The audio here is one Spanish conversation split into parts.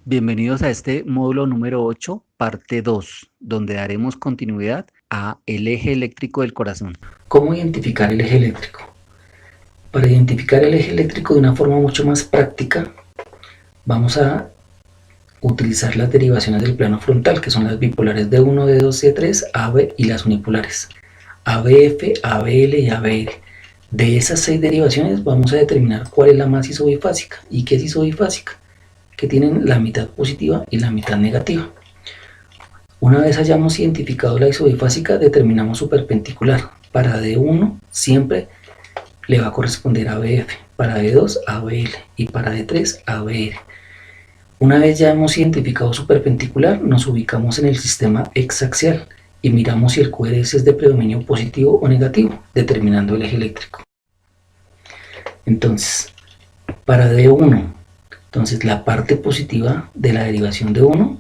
Bienvenidos a este módulo número 8, parte 2, donde daremos continuidad a el eje eléctrico del corazón. ¿Cómo identificar el eje eléctrico? Para identificar el eje eléctrico de una forma mucho más práctica, vamos a utilizar las derivaciones del plano frontal, que son las bipolares D1, D2, D3, AB y las unipolares ABF, ABL y ABR. De esas 6 derivaciones vamos a determinar cuál es la más isobifásica. ¿Y qué es isobifásica? Que tienen la mitad positiva y la mitad negativa. Una vez hayamos identificado la isobifásica, determinamos su perpendicular. Para D1 siempre le va a corresponder ABF, para D2 ABL y para D3 ABR. Una vez ya hemos identificado su perpendicular, nos ubicamos en el sistema exaxial y miramos si el QRS es de predominio positivo o negativo, determinando el eje eléctrico. Entonces, para D1, entonces la parte positiva de la derivación de 1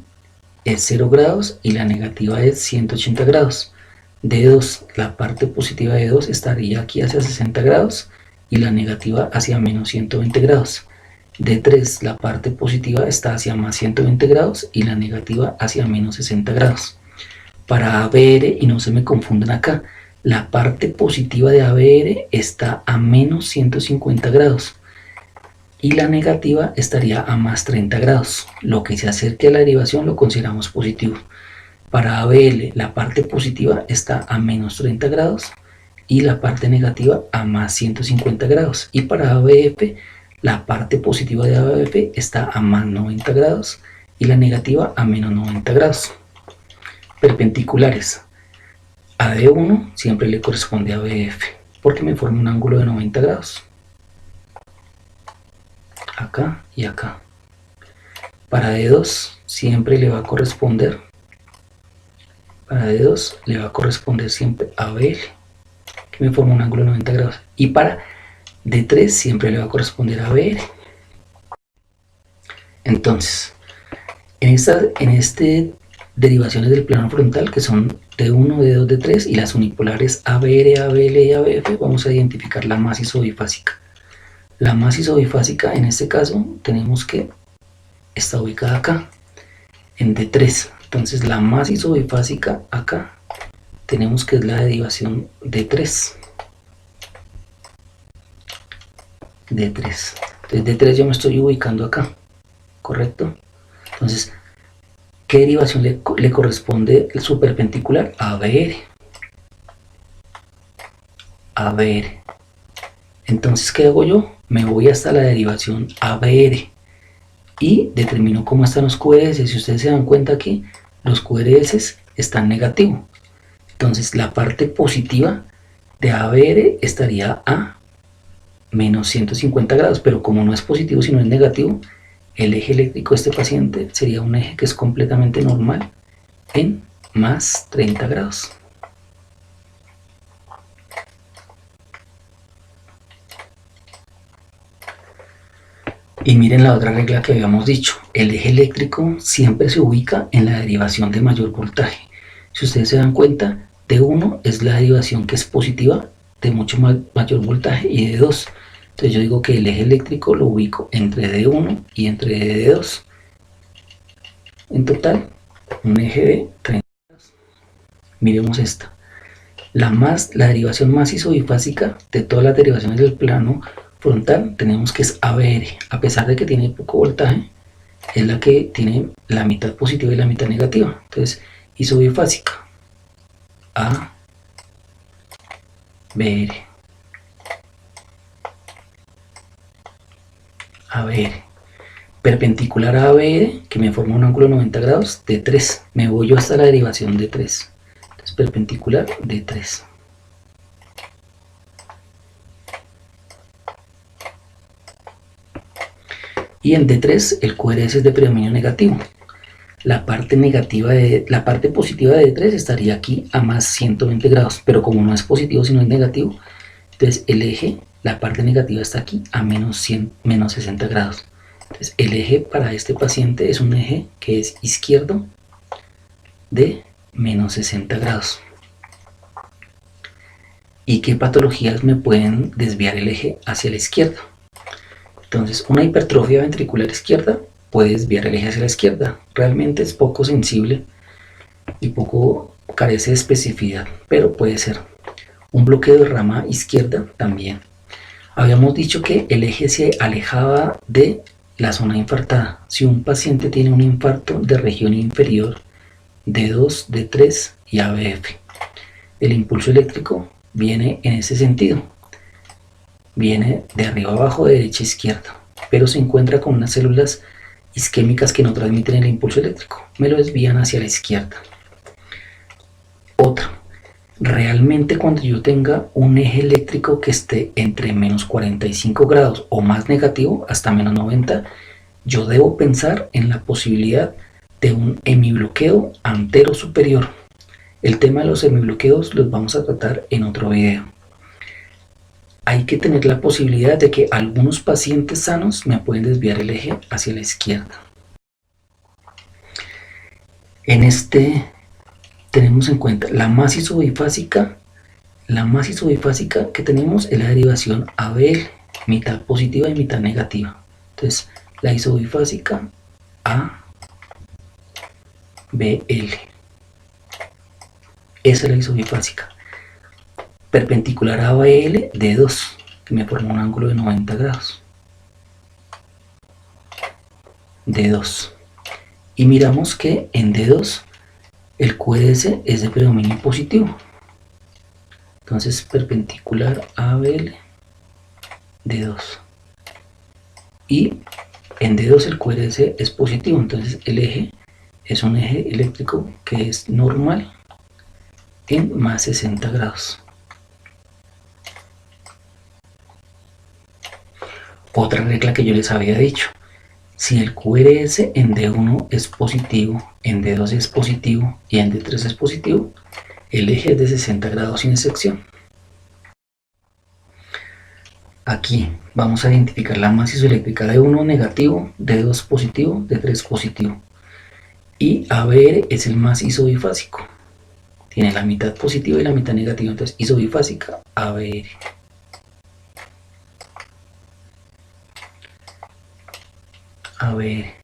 es 0 grados y la negativa es 180 grados. D2, la parte positiva de 2 estaría aquí hacia 60 grados y la negativa hacia menos 120 grados. D3, la parte positiva está hacia más 120 grados y la negativa hacia menos 60 grados. Para ABR, y no se me confundan acá, la parte positiva de ABR está a menos 150 grados y la negativa estaría a más 30 grados. Lo que se acerque a la derivación lo consideramos positivo. Para ABL, la parte positiva está a menos 30 grados y la parte negativa a más 150 grados. Y para ABF, la parte positiva de ABF está a más 90 grados y la negativa a menos 90 grados. Perpendiculares. A D1 siempre le corresponde a ABF porque me forma un ángulo de 90 grados. Acá y acá. Para D2 siempre le va a corresponder, siempre ABL, que me forma un ángulo de 90 grados. Y para D3 siempre le va a corresponder ABR. Entonces, en este derivaciones del plano frontal, que son D1, D2, D3, y las unipolares ABR, ABL y ABF, vamos a identificar la más isobifásica. La más isobifásica en este caso tenemos que está ubicada acá, en D3. Entonces la más isobifásica acá tenemos que es la derivación D3. Entonces D3 yo me estoy ubicando acá, ¿correcto? Entonces, ¿qué derivación le corresponde su perpendicular? ABR. ABR. Entonces, ¿qué hago yo? Me voy hasta la derivación ABR y determino cómo están los QRS. Si ustedes se dan cuenta aquí, los QRS están negativos. Entonces la parte positiva de ABR estaría a menos 150 grados, pero como no es positivo sino es negativo, el eje eléctrico de este paciente sería un eje que es completamente normal en más 30 grados. Y miren la otra regla que habíamos dicho, el eje eléctrico siempre se ubica en la derivación de mayor voltaje. Si ustedes se dan cuenta, D1 es la derivación que es positiva de mucho mayor voltaje y D2. Entonces yo digo que el eje eléctrico lo ubico entre D1 y entre D2. En total, un eje de 30 grados. Miremos esta. La derivación más isobifásica de todas las derivaciones del plano frontal tenemos que es ABR, a pesar de que tiene poco voltaje, es la que tiene la mitad positiva y la mitad negativa. Entonces, isobifásica ABR. ABR. Perpendicular a ABR, que me forma un ángulo de 90 grados, de 3. Me voy yo hasta la derivación de 3. Entonces, perpendicular de 3. Y en D3 el QRS es de predominio negativo. La parte positiva de D3 estaría aquí a más 120 grados, pero como no es positivo sino es negativo, entonces el eje, la parte negativa está aquí a menos 60 grados. Entonces el eje para este paciente es un eje que es izquierdo de menos 60 grados. ¿Y qué patologías me pueden desviar el eje hacia la izquierda? Entonces, una hipertrofia ventricular izquierda puede desviar el eje hacia la izquierda. Realmente es poco sensible y poco carece de especificidad, pero puede ser. Un bloqueo de rama izquierda también. Habíamos dicho que el eje se alejaba de la zona infartada. Si un paciente tiene un infarto de región inferior D2, D3 y ABF, el impulso eléctrico viene en ese sentido. Viene de arriba abajo, de derecha a izquierda, pero se encuentra con unas células isquémicas que no transmiten el impulso eléctrico. Me lo desvían hacia la izquierda. Otra. Realmente cuando yo tenga un eje eléctrico que esté entre menos 45 grados o más negativo, hasta menos 90, yo debo pensar en la posibilidad de un hemibloqueo antero superior. El tema de los hemibloqueos los vamos a tratar en otro video. Hay que tener la posibilidad de que algunos pacientes sanos me pueden desviar el eje hacia la izquierda. En este tenemos en cuenta la más isobifásica. La más isobifásica que tenemos es la derivación ABL, mitad positiva y mitad negativa. Entonces, la isobifásica ABL. Esa es la isobifásica. Perpendicular a ABL, D2, que me forma un ángulo de 90 grados. D2. Y miramos que en D2 el QRS es de predominio positivo. Entonces, perpendicular a ABL, D2. Y en D2 el QRS es positivo, entonces el eje es un eje eléctrico que es normal en más 60 grados. Otra regla que yo les había dicho: si el QRS en D1 es positivo, en D2 es positivo y en D3 es positivo, el eje es de 60 grados sin excepción. Aquí vamos a identificar la masa isoeléctrica: D1 negativo, D2 positivo, D3 positivo. Y ABR es el más isobifásico. Tiene la mitad positiva y la mitad negativa, entonces isobifásica ABR. ABR.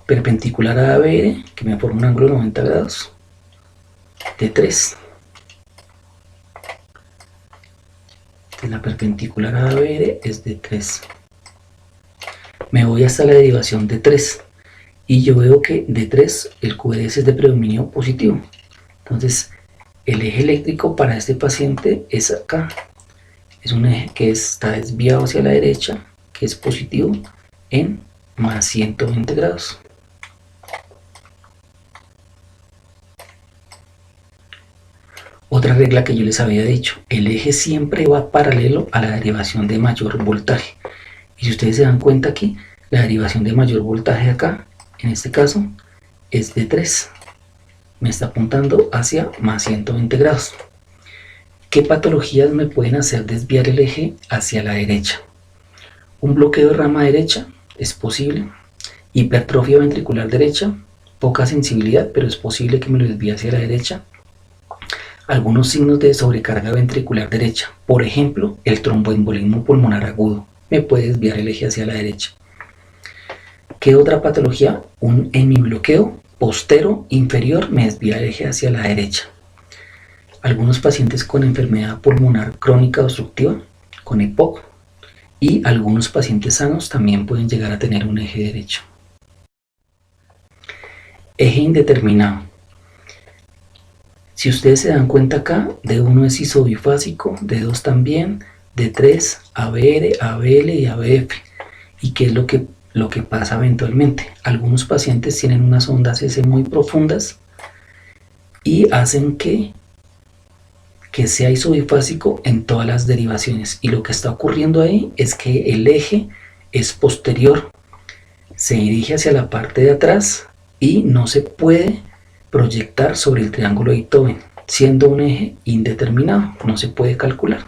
Perpendicular a ABR, que me forma un ángulo de 90 grados, D3. La perpendicular a ABR es D3. Me voy hasta la derivación D3 y yo veo que D3 el QRS es de predominio positivo. Entonces el eje eléctrico para este paciente es acá. Es un eje que está desviado hacia la derecha, que es positivo en más 120 grados. Otra regla que yo les había dicho: el eje siempre va paralelo a la derivación de mayor voltaje. Y si ustedes se dan cuenta aquí, la derivación de mayor voltaje acá, en este caso, es de 3. Me está apuntando hacia más 120 grados. ¿Qué patologías me pueden hacer desviar el eje hacia la derecha? Un bloqueo de rama derecha es posible. Hipertrofia ventricular derecha, poca sensibilidad, pero es posible que me lo desvíe hacia la derecha. Algunos signos de sobrecarga ventricular derecha, por ejemplo, el tromboembolismo pulmonar agudo, me puede desviar el eje hacia la derecha. ¿Qué otra patología? Un hemibloqueo postero inferior me desvía el eje hacia la derecha. Algunos pacientes con enfermedad pulmonar crónica obstructiva, con EPOC, y algunos pacientes sanos también pueden llegar a tener un eje derecho. Eje indeterminado. Si ustedes se dan cuenta acá, D1 es isobifásico, D2 también, D3, ABR, ABL y ABF. ¿Y qué es lo que pasa eventualmente? Algunos pacientes tienen unas ondas S muy profundas y hacen que sea isobifásico en todas las derivaciones. Y lo que está ocurriendo ahí es que el eje es posterior, se dirige hacia la parte de atrás y no se puede proyectar sobre el triángulo de Itoven, siendo un eje indeterminado, no se puede calcular.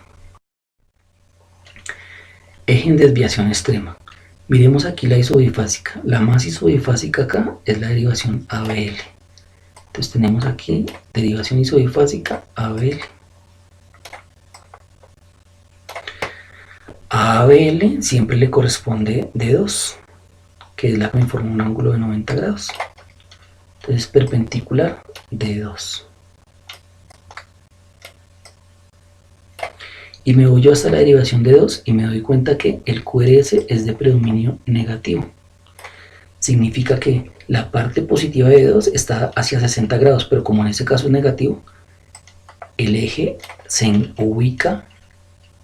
Eje en desviación extrema. Miremos aquí la isobifásica. La más isobifásica acá es la derivación ABL. Entonces tenemos aquí derivación isobifásica ABL. A ABL siempre le corresponde D2, que es la que me forma un ángulo de 90 grados. Entonces perpendicular D2. Y me voy yo hasta la derivación de 2 y me doy cuenta que el QRS es de predominio negativo. Significa que la parte positiva de 2 está hacia 60 grados, pero como en este caso es negativo, el eje se ubica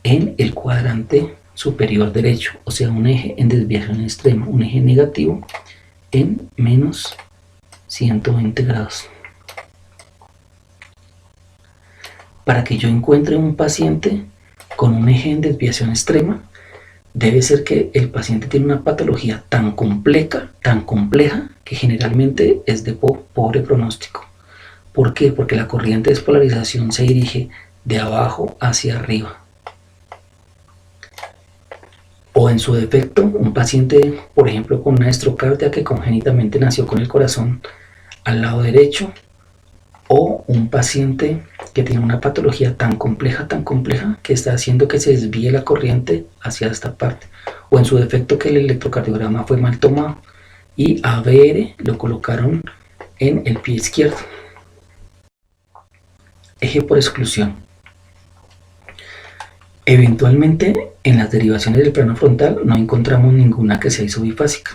en el cuadrante superior derecho, o sea, un eje en desviación extrema, un eje negativo en menos 120 grados. Para que yo encuentre un paciente con un eje en desviación extrema, debe ser que el paciente tiene una patología tan compleja, que generalmente es de pobre pronóstico. ¿Por qué? Porque la corriente de despolarización se dirige de abajo hacia arriba. O en su defecto, un paciente, por ejemplo, con una estrocardia que congénitamente nació con el corazón al lado derecho, o un paciente que tiene una patología tan compleja, que está haciendo que se desvíe la corriente hacia esta parte, o en su defecto que el electrocardiograma fue mal tomado y ABR lo colocaron en el pie izquierdo. Eje por exclusión. Eventualmente en las derivaciones del plano frontal no encontramos ninguna que sea isobifásica.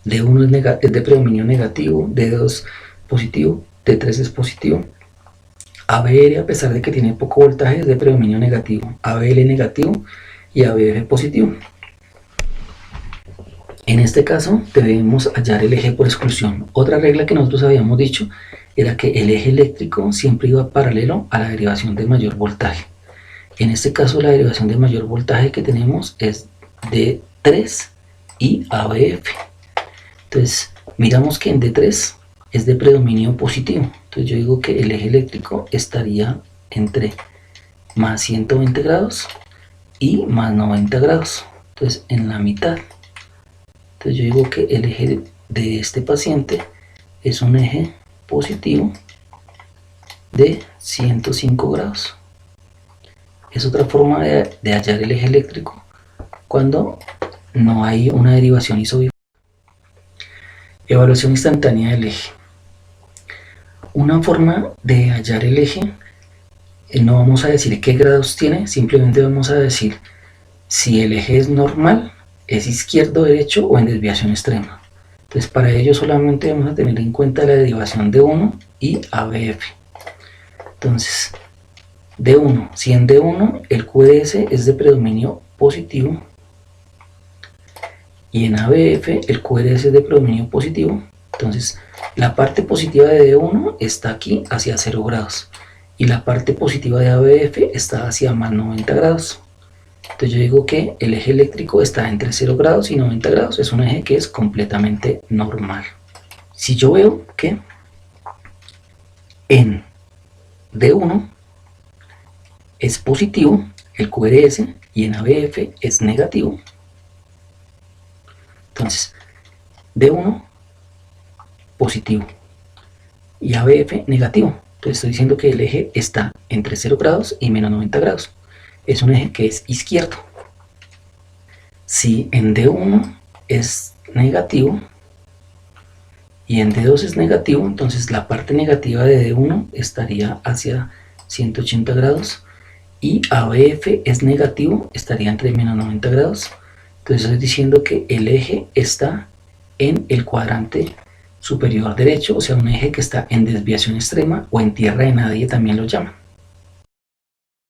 D1 es de predominio negativo, D2 positivo, D3 es positivo. ABR, a pesar de que tiene poco voltaje, es de predominio negativo, ABL negativo y ABF positivo. En este caso debemos hallar el eje por exclusión. Otra regla que nosotros habíamos dicho era que el eje eléctrico siempre iba paralelo a la derivación de mayor voltaje. En este caso la derivación de mayor voltaje que tenemos es D3 y ABF. Entonces miramos que en D3 es de predominio positivo. Entonces yo digo que el eje eléctrico estaría entre más 120 grados y más 90 grados. Entonces en la mitad. Entonces yo digo que el eje de este paciente es un eje positivo de 105 grados. Es otra forma de hallar el eje eléctrico cuando no hay una derivación isobifásica. Evaluación instantánea del eje. Una forma de hallar el eje, no vamos a decir qué grados tiene, simplemente vamos a decir si el eje es normal, es izquierdo, derecho o en desviación extrema. Entonces para ello solamente vamos a tener en cuenta la derivación D1 y ABF. Entonces D1, si en D1 el QRS es de predominio positivo y en ABF el QRS es de predominio positivo, entonces la parte positiva de D1 está aquí hacia 0 grados y la parte positiva de ABF está hacia más 90 grados. Entonces yo digo que el eje eléctrico está entre 0 grados y 90 grados, es un eje que es completamente normal. Si yo veo que en D1 es positivo el QRS y en ABF es negativo, entonces D1 positivo y ABF negativo, entonces estoy diciendo que el eje está entre 0 grados y menos 90 grados, es un eje que es izquierdo. Si en D1 es negativo y en D2 es negativo, entonces la parte negativa de D1 estaría hacia 180 grados y ABF es negativo, estaría entre menos 90 grados. Entonces estoy diciendo que el eje está en el cuadrante superior derecho, o sea, un eje que está en desviación extrema o en tierra de nadie también lo llaman.